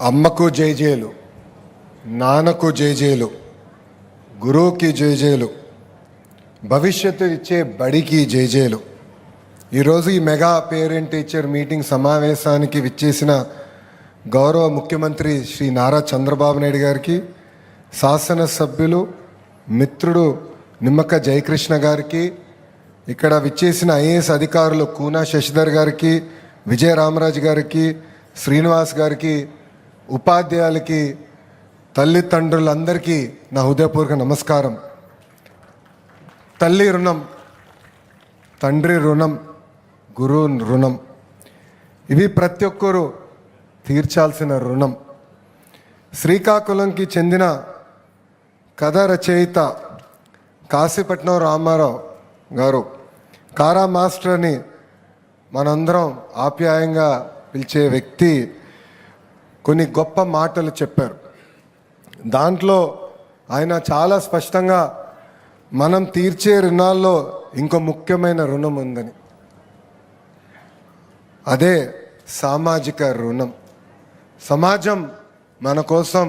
అమ్మకు జేజేలు, నాన్నకు జేజేలు, గురువుకి జేజేలు, భవిష్యత్తు ఇచ్చే బడికి జేజేలు. ఈరోజు ఈ మెగా పేరెంట్ టీచర్ మీటింగ్ సమావేశానికి విచ్చేసిన గౌరవ ముఖ్యమంత్రి శ్రీ నారా చంద్రబాబు నాయుడు గారికి, శాసనసభ్యులు మిత్రుడు నిమ్మక జయకృష్ణ గారికి, ఇక్కడ విచ్చేసిన ఐఏఎస్ అధికారులు కూనా శశిధర్ గారికి, విజయ రామరాజు గారికి, శ్రీనివాస్ గారికి, ఉపాధ్యాయులకి, తల్లిదండ్రులందరికీ నా హృదయపూర్వక నమస్కారం. తల్లి రుణం, తండ్రి రుణం, గురువు రుణం, ఇవి ప్రతి ఒక్కరూ తీర్చాల్సిన రుణం. శ్రీకాకుళంకి చెందిన కథ రచయిత కాశీపట్నం రామారావు గారు కారా మాస్టర్ అని మనందరం ఆప్యాయంగా పిలిచే వ్యక్తి కొన్ని గొప్ప మాటలు చెప్పారు. దాంట్లో ఆయన చాలా స్పష్టంగా మనం తీర్చే రుణాల్లో ఇంకో ముఖ్యమైన రుణం ఉందని, అదే సామాజిక రుణం. సమాజం మన కోసం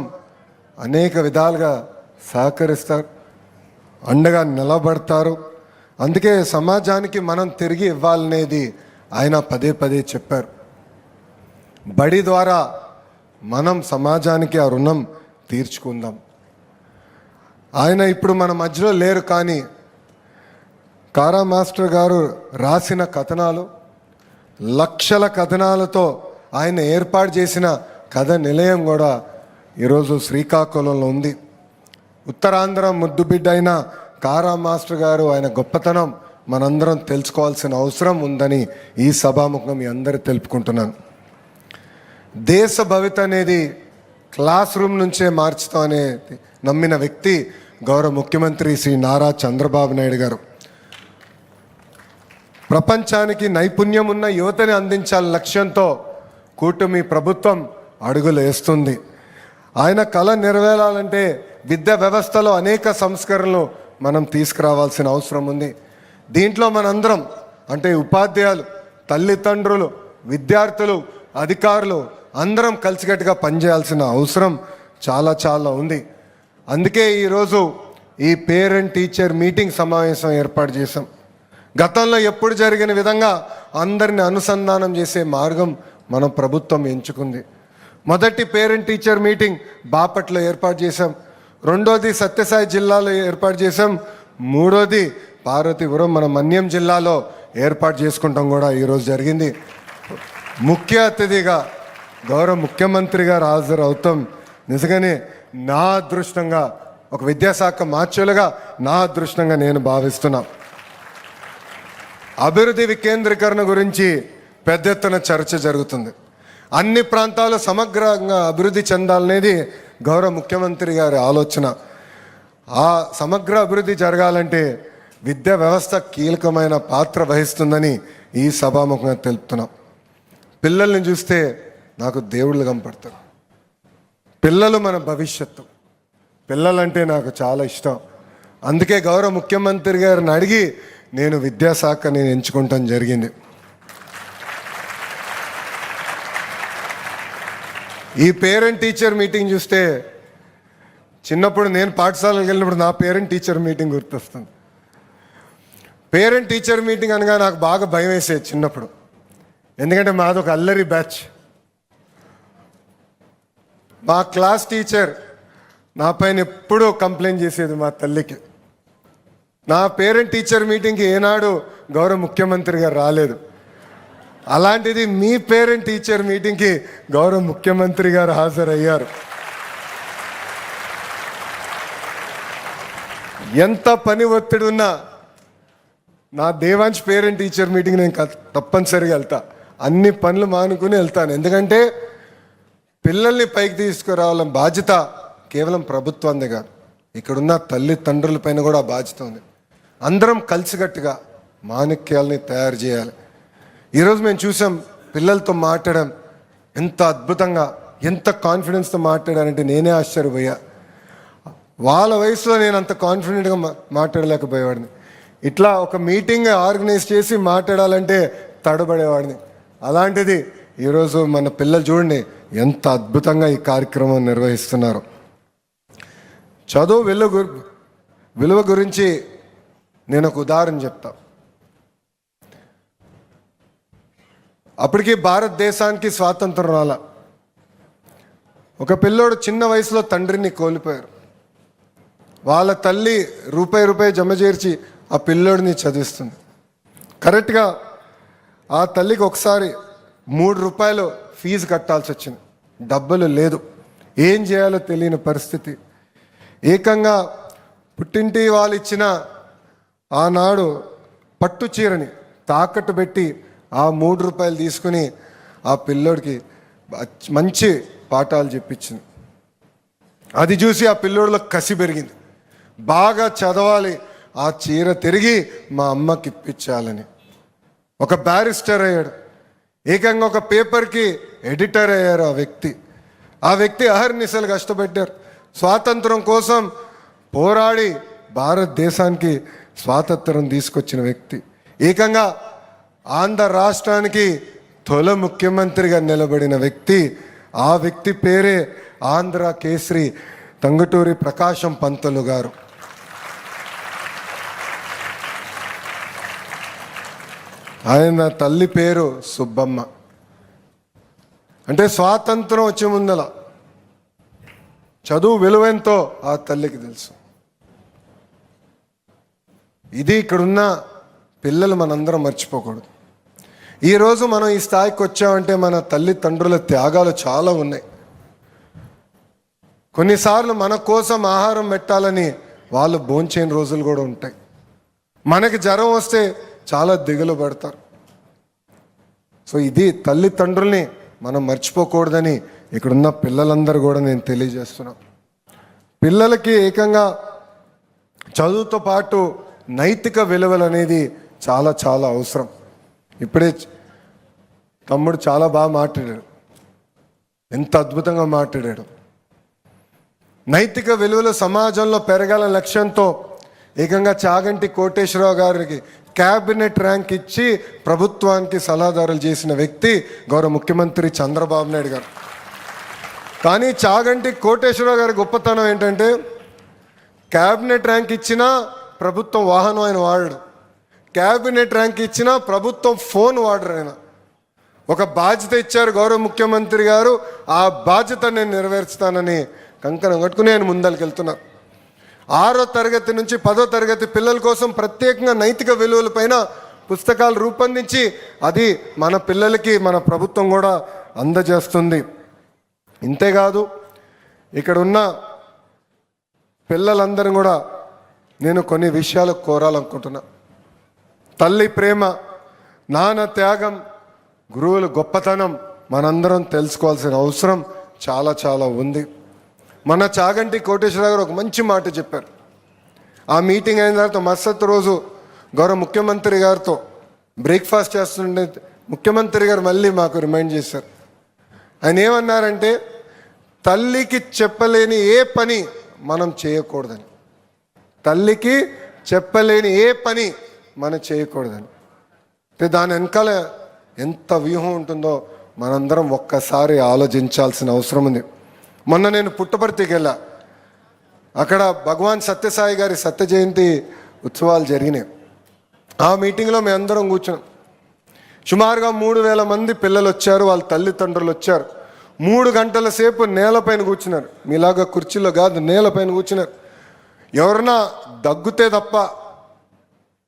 అనేక విధాలుగా సహకరిస్తారు, అండగా నిలబడతారు. అందుకే సమాజానికి మనం తిరిగి ఇవ్వాలనేది ఆయన పదే పదే చెప్పారు. బడి ద్వారా మనం సమాజానికి ఆ రుణం తీర్చుకుందాం. ఆయన ఇప్పుడు మన మధ్యలో లేరు, కానీ కారా మాస్టర్ గారు రాసిన కథనాలు, లక్షల కథనాలతో ఆయన ఏర్పాటు చేసిన కథ నిలయం కూడా ఈరోజు శ్రీకాకుళంలో ఉంది. ఉత్తరాంధ్ర ముద్దుబిడ్డ అయిన కారా మాస్టర్ గారు, ఆయన గొప్పతనం మనందరం తెలుసుకోవాల్సిన అవసరం ఉందని ఈ సభాముఖంగా మీ అందరూ తెలుపుకుంటున్నాను. దేశ భవిత అనేది క్లాస్ రూమ్ నుంచే మార్చుతాం అనేది నమ్మిన వ్యక్తి గౌరవ ముఖ్యమంత్రి శ్రీ నారా చంద్రబాబు నాయుడు గారు. ప్రపంచానికి నైపుణ్యం ఉన్న యువతని అందించాలని లక్ష్యంతో కూటమి ప్రభుత్వం అడుగులు వేస్తుంది. ఆయన కళ నెరవేరాలంటే విద్యా వ్యవస్థలో అనేక సంస్కరణలు మనం తీసుకురావాల్సిన అవసరం ఉంది. దీంట్లో మనందరం అంటే ఉపాధ్యాయులు, తల్లిదండ్రులు, విద్యార్థులు, అధికారులు అందరం కలిసికట్టుగా పనిచేయాల్సిన అవసరం చాలా చాలా ఉంది. అందుకే ఈరోజు ఈ పేరెంట్ టీచర్ మీటింగ్ సమావేశం ఏర్పాటు చేశాం. గతంలో ఎప్పుడు జరిగిన విధంగా అందరిని అనుసంధానం చేసే మార్గం మన ప్రభుత్వం ఎంచుకుంది. మొదటి పేరెంట్ టీచర్ మీటింగ్ బాపట్ల ఏర్పాటు చేశాం, రెండోది సత్యసాయి జిల్లాలో ఏర్పాటు చేశాం, మూడోది పార్వతీపురం మన మన్యం జిల్లాలో ఏర్పాటు చేసుకుంటాం కూడా ఈరోజు జరిగింది. ముఖ్య అతిథిగా గౌరవ ముఖ్యమంత్రి గారు హాజరు అవుతాం. నిజంగానే నా అదృష్టంగా, ఒక విద్యాశాఖ మార్చులుగా నా అదృష్టంగా నేను భావిస్తున్నా. అభివృద్ధి వికేంద్రీకరణ గురించి పెద్ద ఎత్తున చర్చ జరుగుతుంది. అన్ని ప్రాంతాలు సమగ్రంగా అభివృద్ధి చెందాలనేది గౌరవ ముఖ్యమంత్రి గారి ఆలోచన. ఆ సమగ్ర అభివృద్ధి జరగాలంటే విద్యా వ్యవస్థ కీలకమైన పాత్ర వహిస్తుందని ఈ సభాముఖంగా తెలుపుతున్నాం. పిల్లల్ని చూస్తే నాకు దేవుళ్ళు కనపడతారు. పిల్లలు మన భవిష్యత్తు. పిల్లలంటే నాకు చాలా ఇష్టం. అందుకే గౌరవ ముఖ్యమంత్రి గారిని అడిగి నేను విద్యాశాఖ ఎంచుకుంటాం జరిగింది. ఈ పేరెంట్ టీచర్ మీటింగ్ చూస్తే చిన్నప్పుడు నేను పాఠశాలకు వెళ్ళినప్పుడు నా పేరెంట్ టీచర్ మీటింగ్ గుర్తొస్తుంది. పేరెంట్ టీచర్ మీటింగ్ అనగా నాకు బాగా భయం వేసేది చిన్నప్పుడు. ఎందుకంటే మాదొక అల్లరి బ్యాచ్. మా క్లాస్ టీచర్ నా పైన ఎప్పుడూ కంప్లైంట్ చేసేది మా తల్లికి. నా పేరెంట్ టీచర్ మీటింగ్కి ఏనాడు గౌరవ ముఖ్యమంత్రి గారు రాలేదు. అలాంటిది మీ పేరెంట్ టీచర్ మీటింగ్కి గౌరవ ముఖ్యమంత్రి గారు హాజరయ్యారు. ఎంత పని ఒత్తిడి ఉన్నా నా దేవాంశ్ పేరెంట్ టీచర్ మీటింగ్ నేను తప్పనిసరిగా వెళ్తా. అన్ని పనులు మానుకుని వెళ్తాను. ఎందుకంటే పిల్లల్ని పైకి తీసుకురావాలని బాధ్యత కేవలం ప్రభుత్వందే కాదు, ఇక్కడున్న తల్లిదండ్రుల పైన కూడా బాధ్యత ఉంది. అందరం కలిసికట్టుగా మాణిక్యాలని తయారు చేయాలి. ఈరోజు మేము చూసాం పిల్లలతో మాట్లాడడం ఎంత అద్భుతంగా, ఎంత కాన్ఫిడెన్స్తో మాట్లాడారంటే నేనే ఆశ్చర్యపోయా. వాళ్ళ వయసులో నేను అంత కాన్ఫిడెంట్గా మాట్లాడలేకపోయేవాడిని. ఇట్లా ఒక మీటింగ్ ఆర్గనైజ్ చేసి మాట్లాడాలంటే తడబడేవాడిని. అలాంటిది ఈరోజు మన పిల్లలు చూడండి ఎంత అద్భుతంగా ఈ కార్యక్రమం నిర్వహిస్తున్నారు. చదువు విలువ గురించి నేను ఒక ఉదాహరణ చెప్తా. అప్పటికి భారతదేశానికి స్వాతంత్రం రాల. ఒక పిల్లోడు చిన్న వయసులో తండ్రిని కోల్పోయారు. వాళ్ళ తల్లి రూపాయి జమ చేర్చి ఆ పిల్లోడిని చదివిస్తుంది. కరెక్ట్గా ఆ తల్లికి ఒకసారి ₹3 ఫీజు కట్టాల్సి వచ్చింది. డబ్బులు లేదు, ఏం చేయాలో తెలియని పరిస్థితి. ఏకంగా పుట్టింటి వాళ్ళు ఇచ్చిన ఆనాడు పట్టు చీరని తాకట్టు పెట్టి ఆ ₹3 తీసుకుని ఆ పిల్లోడికి మంచి పాఠాలు చెప్పించింది. అది చూసి ఆ పిల్లోడిలో కసి పెరిగింది. బాగా చదవాలి, ఆ చీర తిరిగి మా అమ్మకి ఇప్పించాలని. ఒక బ్యారిస్టర్ అయ్యాడు. ఏకంగా ఒక పేపర్కి ఎడిటర్ అయ్యారు ఆ వ్యక్తి అహర్నిశలు కష్టపెట్టారు. స్వాతంత్రం కోసం పోరాడి భారతదేశానికి స్వాతంత్రం తీసుకొచ్చిన వ్యక్తి. ఏకంగా ఆంధ్ర రాష్ట్రానికి తొలి ముఖ్యమంత్రిగా నిలబడిన వ్యక్తి. ఆ వ్యక్తి పేరే ఆంధ్ర కేసరి టంగుటూరి ప్రకాశం పంతులు గారు. ఆయన తల్లి పేరు సుబ్బమ్మ. అంటే స్వాతంత్రం వచ్చే ముందల చదువు విలువెంతో ఆ తల్లికి తెలుసు. ఇది ఇక్కడున్న పిల్లలు మనందరం మర్చిపోకూడదు. ఈరోజు మనం ఈ స్థాయికి వచ్చామంటే మన తల్లిదండ్రుల త్యాగాలు చాలా ఉన్నాయి. కొన్నిసార్లు మన కోసం ఆహారం పెట్టాలని వాళ్ళు భోంచేని రోజులు కూడా ఉంటాయి. మనకి జ్వరం వస్తే చాలా దిగులు పడతారు. సో ఇది తల్లిదండ్రుల్ని మనం మర్చిపోకూడదని ఇక్కడున్న పిల్లలందరూ కూడా నేను తెలియజేస్తున్నాను. పిల్లలకి ఏకంగా చదువుతో పాటు నైతిక విలువలు అనేది చాలా చాలా అవసరం. ఇప్పుడే తమ్ముడు చాలా బాగా మాట్లాడాడు, ఎంత అద్భుతంగా మాట్లాడాడు. నైతిక విలువలు సమాజంలో పెరగాల లక్ష్యంతో ఏకంగా చాగంటి కోటేశ్వరరావు గారికి క్యాబినెట్ ర్యాంక్ ఇచ్చి ప్రభుత్వానికి సలహాదారులు చేసిన వ్యక్తి గౌరవ ముఖ్యమంత్రి చంద్రబాబు నాయుడు గారు. కానీ చాగంటి కోటేశ్వరరావు గారి గొప్పతనం ఏంటంటే క్యాబినెట్ ర్యాంక్ ఇచ్చినా ప్రభుత్వం వాహనం ఆయన వాడడు, క్యాబినెట్ ర్యాంక్ ఇచ్చినా ప్రభుత్వం ఫోన్ వాడరు. ఆయన ఒక బాధ్యత ఇచ్చారు గౌరవ ముఖ్యమంత్రి గారు, ఆ బాధ్యత నేను నెరవేర్చుతానని కంకణం కట్టుకుని ఆయన ముందరికి వెళ్తున్నారు. 6వ తరగతి నుంచి 10వ తరగతి పిల్లల కోసం ప్రత్యేకంగా నైతిక విలువలపైన పుస్తకాలు రూపొందించి అది మన పిల్లలకి మన ప్రభుత్వం కూడా అందజేస్తుంది. ఇంతేకాదు ఇక్కడ ఉన్న పిల్లలందరూ కూడా నేను కొన్ని విషయాలు కోరాలనుకుంటున్నా. తల్లి ప్రేమ, నాన్న త్యాగం, గురువుల గొప్పతనం మనందరం తెలుసుకోవాల్సిన అవసరం చాలా చాలా ఉంది. మన చాగంటి కోటేశ్వరరావు గారు ఒక మంచి మాట చెప్పారు. ఆ మీటింగ్ అయిన తర్వాత మరుసటి రోజు గౌరవ ముఖ్యమంత్రి గారితో బ్రేక్ఫాస్ట్ చేస్తుండే ముఖ్యమంత్రి గారు మళ్ళీ మాకు రిమైండ్ చేశారు. ఆయన ఏమన్నారంటే తల్లికి చెప్పలేని ఏ పని మనం చేయకూడదని, తల్లికి చెప్పలేని ఏ పని మనం చేయకూడదని. అంటే దాని వెనకాల ఎంత వ్యూహం ఉంటుందో మనందరం ఒక్కసారి ఆలోచించాల్సిన అవసరం ఉంది. మొన్న నేను పుట్టపర్తికి వెళ్ళా. అక్కడ భగవాన్ సత్యసాయి గారి సత్య జయంతి ఉత్సవాలు జరిగినాయి. ఆ మీటింగ్లో మేము అందరం కూర్చున్నాం. సుమారుగా 3000 మంది పిల్లలు వచ్చారు, వాళ్ళ తల్లిదండ్రులు వచ్చారు. 3 గంటల సేపు నేలపైన కూర్చున్నారు. మీలాగా కుర్చీలో కాదు, నేలపైన కూర్చున్నారు. ఎవరన్నా దగ్గుతే తప్ప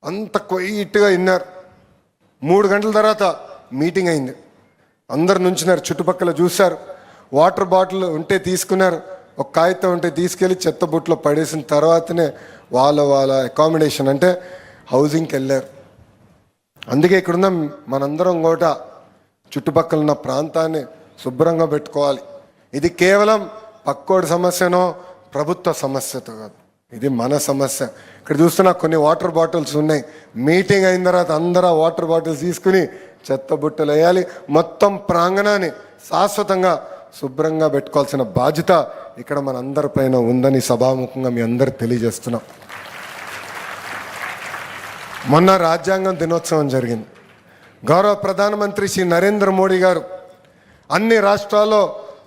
అంత క్వైట్గా విన్నారు. 3 గంటల తర్వాత మీటింగ్ అయింది. అందరు నుంచున్నారు, చుట్టుపక్కల చూశారు. వాటర్ బాటిల్ ఉంటే తీసుకున్నారు, ఒక కాగితం ఉంటే తీసుకెళ్ళి చెత్త బుట్టలో పడేసిన తర్వాతనే వాళ్ళ అకామిడేషన్ అంటే హౌసింగ్కి వెళ్ళారు. అందుకే ఇక్కడున్న మనందరం కూడా చుట్టుపక్కల ఉన్న ప్రాంతాన్ని శుభ్రంగా పెట్టుకోవాలి. ఇది కేవలం పక్కోడి సమస్యనో ప్రభుత్వ సమస్యతో కాదు, ఇది మన సమస్య. ఇక్కడ చూస్తున్నా కొన్ని వాటర్ బాటిల్స్ ఉన్నాయి. మీటింగ్ అయిన తర్వాత అందరూ వాటర్ బాటిల్స్ తీసుకుని చెత్త బుట్టలు వేయాలి. మొత్తం ప్రాంగణాన్ని శాశ్వతంగా శుభ్రంగా పెట్టుకోవాల్సిన బాధ్యత ఇక్కడ మన అందరిపైన ఉందని సభాముఖంగా మీ అందరు తెలియజేస్తున్నాం. మొన్న రాజ్యాంగం దినోత్సవం జరిగింది. గౌరవ ప్రధానమంత్రి శ్రీ నరేంద్ర మోడీ గారు అన్ని రాష్ట్రాల్లో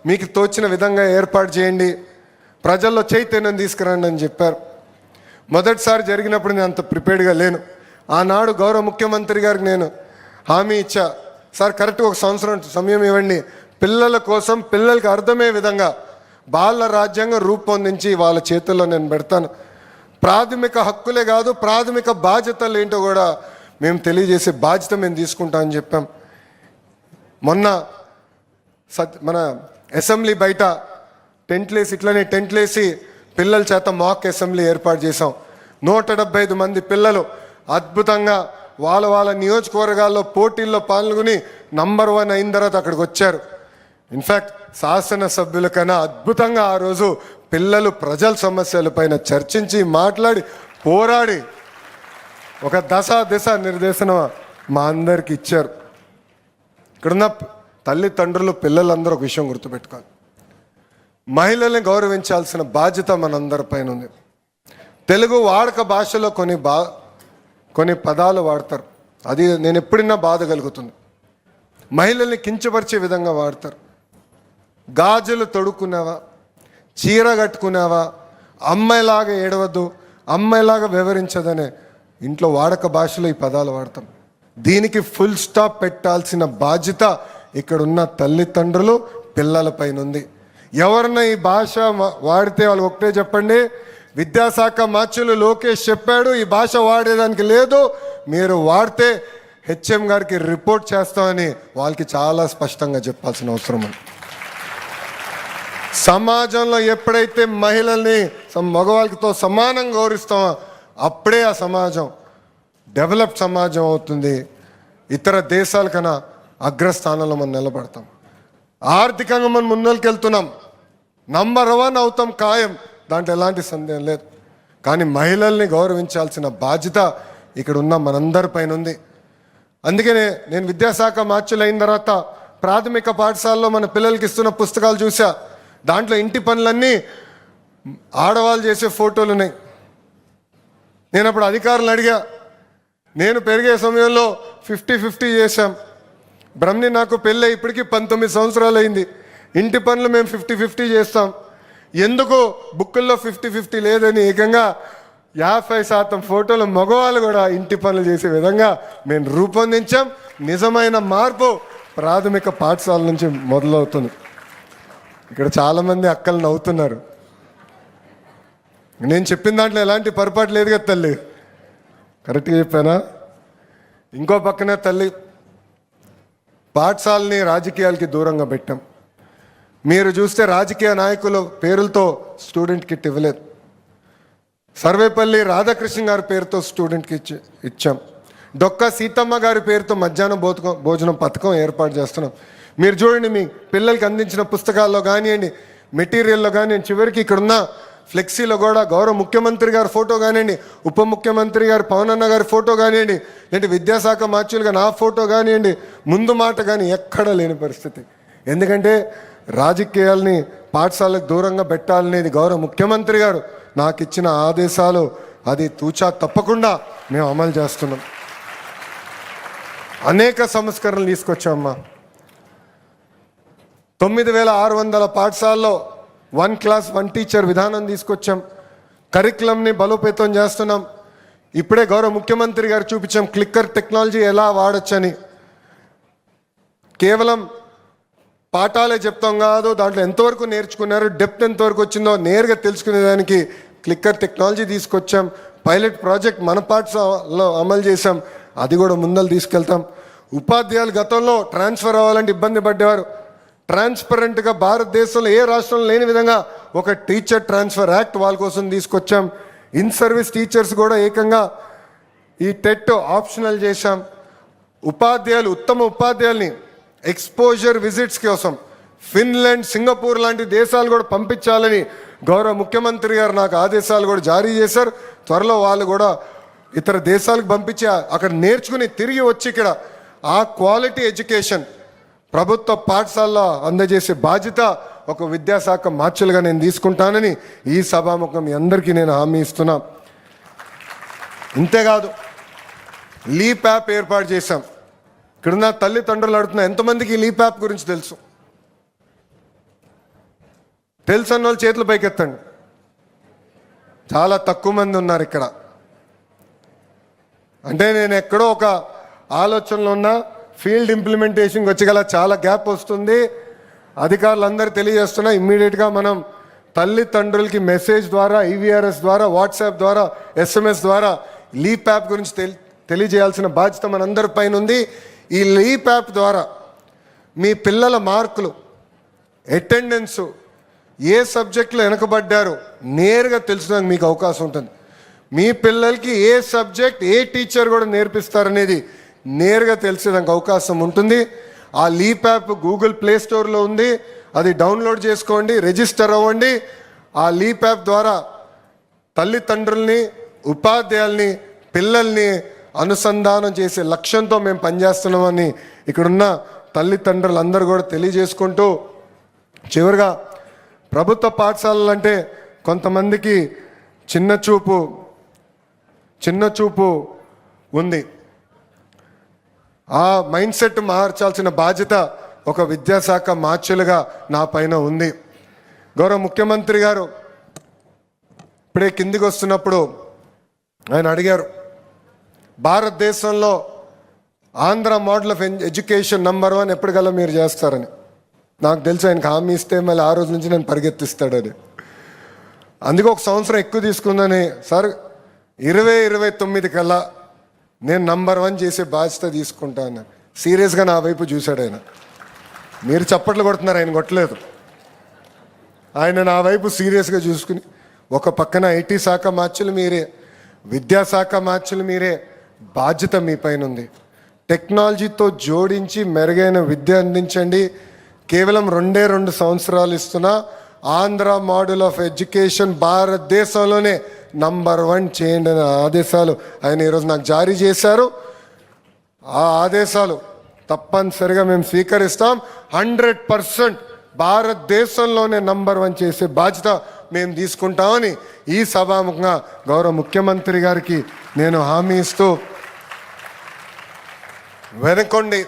మీకు తోచిన విధంగా ఏర్పాటు చేయండి, ప్రజల్లో చైతన్యం తీసుకురండి అని చెప్పారు. మొదటిసారి జరిగినప్పుడు నేను అంత ప్రిపేర్డ్గా లేను. ఆనాడు గౌరవ ముఖ్యమంత్రి గారికి నేను హామీ ఇచ్చా, సార్ కరెక్ట్గా 1 సంవత్సరం సమయం ఇవ్వండి, పిల్లల కోసం పిల్లలకి అర్థమయ్యే విధంగా బాల రాజ్యాంగం రూపొందించి వాళ్ళ చేతుల్లో నేను పెడతాను. ప్రాథమిక హక్కులే కాదు, ప్రాథమిక బాధ్యతలు ఏంటో కూడా మేము తెలియజేసే బాధ్యత మేము తీసుకుంటామని చెప్పాం. మొన్న మన అసెంబ్లీ బయట ఇట్లనే టెంట్లేసి పిల్లల చేత మాక్ అసెంబ్లీ ఏర్పాటు చేసాం. 175 మంది పిల్లలు అద్భుతంగా వాళ్ళ నియోజకవర్గాల్లో పోటీల్లో పాల్గొని నంబర్ 1 అయిన తర్వాత అక్కడికి వచ్చారు. ఇన్ఫ్యాక్ట్ శాసనసభ్యుల కన్నా అద్భుతంగా ఆ రోజు పిల్లలు ప్రజల సమస్యలపైన చర్చించి మాట్లాడి పోరాడి ఒక దిశ నిర్దేశనం మా అందరికి ఇచ్చారు. ఇక్కడున్న తల్లిదండ్రులు పిల్లలందరూ ఒక విషయం గుర్తుపెట్టుకోవాలి, మహిళల్ని గౌరవించాల్సిన బాధ్యత మనందరిపైన ఉంది. తెలుగు వాడక భాషలో కొన్ని పదాలు వాడతారు, అది నేను ఎప్పుడైనా బాధ కలుగుతుంది. మహిళల్ని కించపరిచే విధంగా వాడతారు. గాజులు తొడుక్కున్నావా, చీర కట్టుకున్నావా, అమ్మాయిలాగా ఏడవద్దు, అమ్మాయిలాగా వివరించదనే ఇంట్లో వాడక భాషలో ఈ పదాలు వాడతాం. దీనికి ఫుల్ స్టాప్ పెట్టాల్సిన బాధ్యత ఇక్కడున్న తల్లిదండ్రులు పిల్లలపైన ఉంది. ఎవరన్నా ఈ భాష వాడితే వాళ్ళు ఒకటే చెప్పండి, విద్యాశాఖ మంత్రులు లోకేష్ చెప్పాడు ఈ భాష వాడేదానికి లేదు, మీరు వాడితే హెచ్ఎం గారికి రిపోర్ట్ చేస్తామని వాళ్ళకి చాలా స్పష్టంగా చెప్పాల్సిన అవసరం ఉంది. సమాజంలో ఎప్పుడైతే మహిళల్ని మగవాళ్ళతో సమానంగా గౌరవిస్తామో అప్పుడే ఆ సమాజం డెవలప్ సమాజం అవుతుంది. ఇతర దేశాల కన్నా అగ్రస్థానంలో మనం నిలబడతాం. ఆర్థికంగా మనం ముందరికి వెళ్తున్నాం, నంబర్ 1 అవుతాం ఖాయం, దాంట్లో ఎలాంటి సందేహం లేదు. కానీ మహిళల్ని గౌరవించాల్సిన బాధ్యత ఇక్కడ ఉన్న మనందరిపైన ఉంది. అందుకనే నేను విద్యాశాఖ మార్చులు అయిన తర్వాత ప్రాథమిక పాఠశాలలో మన పిల్లలకి ఇస్తున్న పుస్తకాలు చూసా, దాంట్లో ఇంటి పనులన్నీ ఆడవాళ్ళు చేసే ఫోటోలు ఉన్నాయి. నేను అప్పుడు అధికారులను అడిగా, నేను పెరిగే సమయంలో 50-50 చేశాం. బ్రహ్మని నాకు పెళ్ళి ఇప్పటికీ 19 సంవత్సరాలు అయింది. ఇంటి పనులు మేము 50-50 చేస్తాం, ఎందుకు బుక్కుల్లో 50-50 లేదని ఏకంగా 50% ఫోటోలు మగవాళ్ళు కూడా ఇంటి పనులు చేసే విధంగా మేము రూపొందించాం. నిజమైన మార్పు ప్రాథమిక పాఠశాల నుంచి మొదలవుతుంది. ఇక్కడ చాలామంది అక్కలు నవ్వుతున్నారు, నేను చెప్పిన దాంట్లో ఎలాంటి పొరపాటు లేదు కదా తల్లి, కరెక్ట్గా చెప్పానా? ఇంకో పక్కనే తల్లి, పాఠశాలని రాజకీయాలకి దూరంగా పెట్టాం. మీరు చూస్తే రాజకీయ నాయకుల పేరులతో స్టూడెంట్ కిట్ ఇవ్వలేదు. సర్వేపల్లి రాధాకృష్ణ గారి పేరుతో స్టూడెంట్కి ఇచ్చాం. డొక్క సీతమ్మ గారి పేరుతో మధ్యాహ్నం భోజనం పథకం ఏర్పాటు చేస్తున్నాం. మీరు చూడండి, మీ పిల్లలకి అందించిన పుస్తకాల్లో కానివ్వండి, మెటీరియల్లో కానివ్వండి, చివరికి ఇక్కడున్న ఫ్లెక్సీలో కూడా గౌరవ ముఖ్యమంత్రి గారి ఫోటో కానివ్వండి, ఉప ముఖ్యమంత్రి గారు పవన్ అన్న గారి ఫోటో కానివ్వండి, లేదంటే విద్యాశాఖ మార్చులుగా నా ఫోటో కానివ్వండి, ముందు మాట కానీ ఎక్కడా లేని పరిస్థితి. ఎందుకంటే రాజకీయాల్ని పాఠశాలకు దూరంగా పెట్టాలనేది గౌరవ ముఖ్యమంత్రి గారు నాకు ఇచ్చిన ఆదేశాలు, అది తూచా తప్పకుండా మేము అమలు చేస్తున్నాం. అనేక సంస్కరణలు తీసుకొచ్చామమ్మా. 9600 పాఠశాలలో 1 క్లాస్ 1 టీచర్ విధానం తీసుకొచ్చాం. కరికులంని బలోపేతం చేస్తున్నాం. ఇప్పుడే గౌరవ ముఖ్యమంత్రి గారు చూపించాం క్లిక్కర్ టెక్నాలజీ ఎలా వాడచ్చని. కేవలం పాఠాలే చెప్తాం కాదు, దాంట్లో ఎంతవరకు నేర్చుకున్నారు, డెప్త్ ఎంతవరకు వచ్చిందో నేరుగా తెలుసుకునేదానికి క్లిక్కర్ టెక్నాలజీ తీసుకొచ్చాం. పైలట్ ప్రాజెక్ట్ మన పాఠశాలలో అమలు చేశాం, అది కూడా ముందలు తీసుకెళ్తాం. ఉపాధ్యాయులు గతంలో ట్రాన్స్ఫర్ అవ్వాలంటే ఇబ్బంది పడ్డేవారు. ట్రాన్స్పరెంట్గా భారతదేశంలో ఏ రాష్ట్రంలో లేని విధంగా ఒక టీచర్ ట్రాన్స్ఫర్ యాక్ట్ వాళ్ళ కోసం తీసుకొచ్చాం. ఇన్ సర్వీస్ టీచర్స్ కూడా ఏకంగా ఈ టెట్ ఆప్షనల్ చేశాం. ఉత్తమ ఉపాధ్యాయుల్ని ఎక్స్పోజర్ విజిట్స్ కోసం ఫిన్లాండ్, సింగపూర్ లాంటి దేశాలు కూడా పంపించాలని గౌరవ ముఖ్యమంత్రి గారు నాకు ఆదేశాలు కూడా జారీ చేశారు. త్వరలో వాళ్ళు కూడా ఇతర దేశాలకు పంపించి అక్కడ నేర్చుకుని తిరిగి వచ్చి ఇక్కడ ఆ క్వాలిటీ ఎడ్యుకేషన్ ప్రభుత్వ పాఠశాలలో అందజేసే బాధ్యత ఒక విద్యాశాఖ మార్చులుగా నేను తీసుకుంటానని ఈ సభాముఖం మీ అందరికీ నేను హామీ ఇస్తున్నా. ఇంతేకాదు, లీప్ యాప్ ఏర్పాటు చేశాం. ఇక్కడున్న తల్లిదండ్రులు అడుగుతున్నా, ఎంతమందికి లీప్ యాప్ గురించి తెలుసు? తెలుసు అన్న వాళ్ళు చేతులు పైకెత్తండి. చాలా తక్కువ మంది ఉన్నారు ఇక్కడ. అంటే నేను ఎక్కడో ఒక ఆలోచనలో ఉన్నా, ఫీల్డ్ ఇంప్లిమెంటేషన్కి వచ్చి చాలా గ్యాప్ వస్తుంది. అధికారులందరూ తెలియజేస్తున్నా, ఇమ్మీడియట్గా మనం తల్లిదండ్రులకి మెసేజ్ ద్వారా, IVRS ద్వారా, వాట్సాప్ ద్వారా, SMS ద్వారా లీప్ యాప్ గురించి తెలియజేయాల్సిన బాధ్యత మనందరి పైన ఉంది. ఈ లీప్ యాప్ ద్వారా మీ పిల్లల మార్కులు, అటెండెన్సు, ఏ సబ్జెక్టులో వెనకబడ్డారు నేరుగా తెలుసుకోవడానికి మీకు అవకాశం ఉంటుంది. మీ పిల్లలకి ఏ సబ్జెక్ట్, ఏ టీచర్ కూడా నేర్పిస్తారనేది నేరుగా తెలిసేదానికి అవకాశం ఉంటుంది. ఆ లీప్ యాప్ గూగుల్ ప్లే స్టోర్లో ఉంది, అది డౌన్లోడ్ చేసుకోండి, రిజిస్టర్ అవ్వండి. ఆ లీప్ యాప్ ద్వారా తల్లిదండ్రుల్ని, ఉపాధ్యాయుల్ని, పిల్లల్ని అనుసంధానం చేసే లక్ష్యంతో మేము పనిచేస్తున్నామని ఇక్కడున్న తల్లిదండ్రులందరూ కూడా తెలియజేసుకుంటూ, చివరిగా ప్రభుత్వ పాఠశాలలు అంటే కొంతమందికి చిన్న చూపు ఉంది. ఆ మైండ్ సెట్ మార్చాల్సిన బాధ్యత ఒక విద్యాశాఖ మార్చులుగా నా పైన ఉంది. గౌరవ ముఖ్యమంత్రి గారు ఇప్పుడే కిందికి వస్తున్నప్పుడు ఆయన అడిగారు, భారతదేశంలో Andhra model of education number 1 ఎప్పటికల్లా మీరు చేస్తారని. నాకు తెలుసు ఆయనకు హామీ ఇస్తే మళ్ళీ ఆ రోజు నుంచి నేను పరిగెత్తిస్తాడు అది. అందుకే ఒక సంవత్సరం ఎక్కువ తీసుకుందని, సార్ 2029 కల్లా నేను నంబర్ 1 చేసే బాధ్యత తీసుకుంటాను. సీరియస్గా నా వైపు చూశాడు ఆయన. మీరు చప్పట్లు కొడుతున్నారు, ఆయన కొట్టలేదు. ఆయన నా వైపు సీరియస్గా చూసుకుని, ఒక పక్కన IT శాఖ మార్చులు మీరే, విద్యాశాఖ మార్చులు మీరే, బాధ్యత మీ పైన ఉంది. టెక్నాలజీతో జోడించి మెరుగైన విద్య అందించండి. కేవలం 2 సంవత్సరాలు ఇస్తున్నా ఆంధ్ర మోడల్ ఆఫ్ ఎడ్యుకేషన్ భారతదేశంలోనే నంబర్ 1 చేయండి అనే ఆదేశాలు ఆయన ఈరోజు నాకు జారీ చేశారు. ఆ ఆదేశాలు తప్పనిసరిగా మేము స్వీకరిస్తాం. 100% భారతదేశంలోనే నంబర్ 1 చేసే బాధ్యత మేము తీసుకుంటామని ఈ సభాముఖంగా గౌరవ ముఖ్యమంత్రి గారికి నేను హామీ ఇస్తూ, వెనుకొండి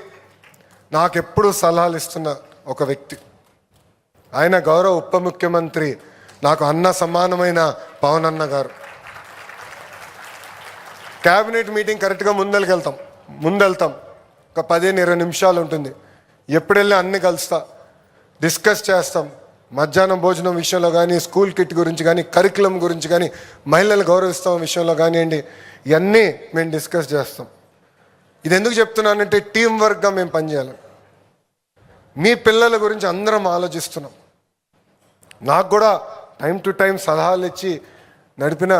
నాకెప్పుడు సలహాలు ఇస్తున్న ఒక వ్యక్తి, ఆయన గౌరవ ఉప ముఖ్యమంత్రి, నాకు అన్న సమానమైన పవన్ అన్న గారు. క్యాబినెట్ మీటింగ్ కరెక్ట్గా ముందెళ్తాం ఒక 15-20 నిమిషాలు ఉంటుంది. ఎప్పుడు వెళ్ళి అన్ని కలుస్తా, డిస్కస్ చేస్తాం. మధ్యాహ్నం భోజనం విషయంలో కానీ, స్కూల్ కిట్ గురించి కానీ, కరికులం గురించి కానీ, మహిళలు గౌరవిస్తాం విషయంలో కానివ్వండి, ఇవన్నీ మేము డిస్కస్ చేస్తాం. ఇది ఎందుకు చెప్తున్నానంటే టీం వర్క్గా మేము పనిచేయాలి. మీ పిల్లల గురించి అందరం ఆలోచిస్తున్నాం. నాకు కూడా టైం టు టైం సలహాలు ఇచ్చి నడిపిన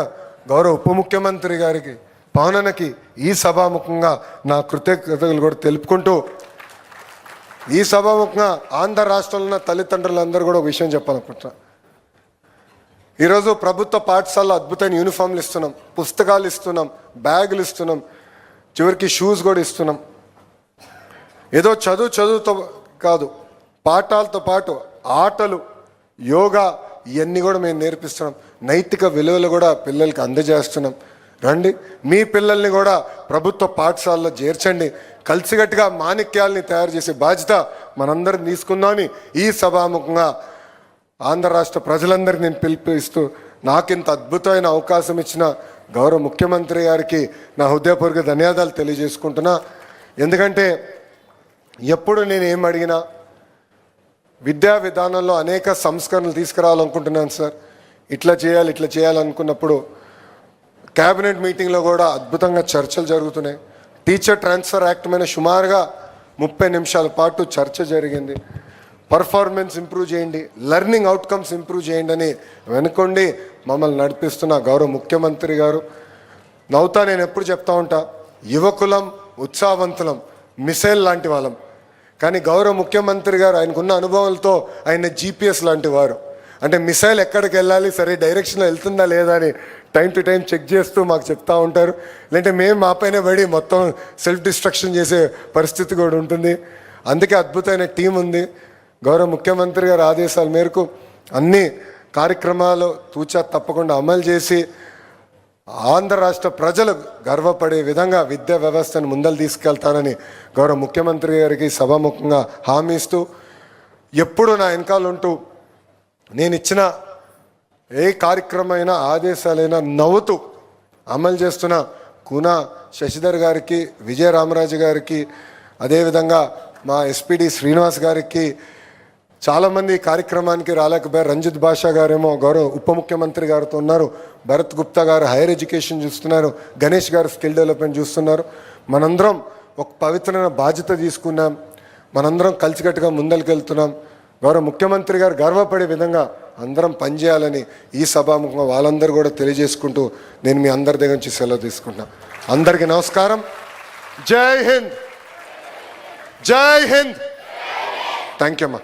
గౌరవ ఉప ముఖ్యమంత్రి గారికి, పవనన్నకి ఈ సభాముఖంగా నా కృతజ్ఞతలు కూడా తెలుపుకుంటూ, ఈ సభాముఖంగా ఆంధ్ర రాష్ట్రంలో ఉన్న తల్లిదండ్రులందరూ కూడా ఒక విషయం చెప్పాలనుకుంటున్నా. ఈరోజు ప్రభుత్వ పాఠశాలలో అద్భుతమైన యూనిఫామ్లు ఇస్తున్నాం, పుస్తకాలు ఇస్తున్నాం, బ్యాగులు ఇస్తున్నాం, చివరికి షూస్ కూడా ఇస్తున్నాం. ఏదో చదువుతో కాదు, పాఠాలతో పాటు ఆటలు, యోగా, ఇవన్నీ కూడా మేము నేర్పిస్తున్నాం. నైతిక విలువలు కూడా పిల్లలకి అందజేస్తున్నాం. రండి, మీ పిల్లల్ని కూడా ప్రభుత్వ పాఠశాలలో చేర్చండి. కలిసిగట్టుగా మాణిక్యాలని తయారు చేసే బాధ్యత మనందరం తీసుకుందామని ఈ సభాముఖంగా ఆంధ్ర రాష్ట్ర ప్రజలందరికీ నేను పిలుపునిస్తూ, నాకింత అద్భుతమైన అవకాశం ఇచ్చిన గౌరవ ముఖ్యమంత్రి గారికి నా హృదయపూర్వక ధన్యవాదాలు తెలియజేసుకుంటున్నా. ఎందుకంటే ఎప్పుడు నేను ఏం అడిగినా విద్యా విధానంలో అనేక సంస్కరణలు తీసుకురావాలనుకుంటున్నాను సార్. ఇట్లా చేయాలనుకున్నప్పుడు క్యాబినెట్ మీటింగ్లో కూడా అద్భుతంగా చర్చలు జరుగుతున్నాయి. టీచర్ ట్రాన్స్ఫర్ యాక్ట్ మీద సుమారుగా 30 నిమిషాల పాటు చర్చ జరిగింది. పర్ఫార్మెన్స్ ఇంప్రూవ్ చేయండి, లెర్నింగ్ అవుట్కమ్స్ ఇంప్రూవ్ చేయండి అని వెనుకొండి మమ్మల్ని నడిపిస్తున్న గౌరవ ముఖ్యమంత్రి గారు. నవ్వుతా నేను ఎప్పుడు చెప్తా ఉంటా, యువకులం, ఉత్సాహవంతులం, మిసైల్ లాంటి వాళ్ళం. కానీ గౌరవ ముఖ్యమంత్రి గారు ఆయనకున్న అనుభవాలతో ఆయన GPS లాంటి వారు. అంటే మిసైల్ ఎక్కడికి వెళ్ళాలి, సరే డైరెక్షన్లో వెళ్తుందా లేదా అని టైం టు టైం చెక్ చేస్తూ మాకు చెప్తా ఉంటారు. లేదంటే మేము మా పైన పడి మొత్తం సెల్ఫ్ డిస్ట్రక్షన్ చేసే పరిస్థితి కూడా ఉంటుంది. అందుకే అద్భుతమైన టీం ఉంది. గౌరవ ముఖ్యమంత్రి గారి ఆదేశాల మేరకు అన్ని కార్యక్రమాలు తూచా తప్పకుండా అమలు చేసి ఆంధ్ర రాష్ట్ర ప్రజలు గర్వపడే విధంగా విద్యా వ్యవస్థను ముందలు తీసుకెళ్తానని గౌరవ ముఖ్యమంత్రి గారికి సభాముఖంగా హామీ ఇస్తూ, ఎప్పుడు నా వెనకాల ఉంటూ నేను ఇచ్చిన ఏ కార్యక్రమమైనా ఆదేశాలైనా నవ్వుతూ అమలు చేస్తున్న కూన శశిధర్ గారికి, విజయ రామరాజు గారికి, అదేవిధంగా మా ఎస్పీడి శ్రీనివాస్ గారికి, చాలామంది కార్యక్రమానికి రాలేకపోయారు. రంజిత్ భాషా గారేమో గౌరవ ఉప ముఖ్యమంత్రి గారితో ఉన్నారు, భరత్ గుప్తా గారు హైయర్ ఎడ్యుకేషన్ చూస్తున్నారు, గణేష్ గారు స్కిల్ డెవలప్మెంట్ చూస్తున్నారు. మనందరం ఒక పవిత్రమైన బాధ్యత తీసుకున్నాం, మనందరం కలిసికట్టుగా ముందరికి గౌరవ ముఖ్యమంత్రి గారు గర్వపడే విధంగా అందరం పనిచేయాలని ఈ సభాముఖంగా వాళ్ళందరూ కూడా తెలియజేసుకుంటూ నేను మీ అందరి దగ్గర నుంచి సెలవు తీసుకుంటున్నా. అందరికీ నమస్కారం. జై హింద్, జై హింద్. థ్యాంక్ యూ అమ్మా.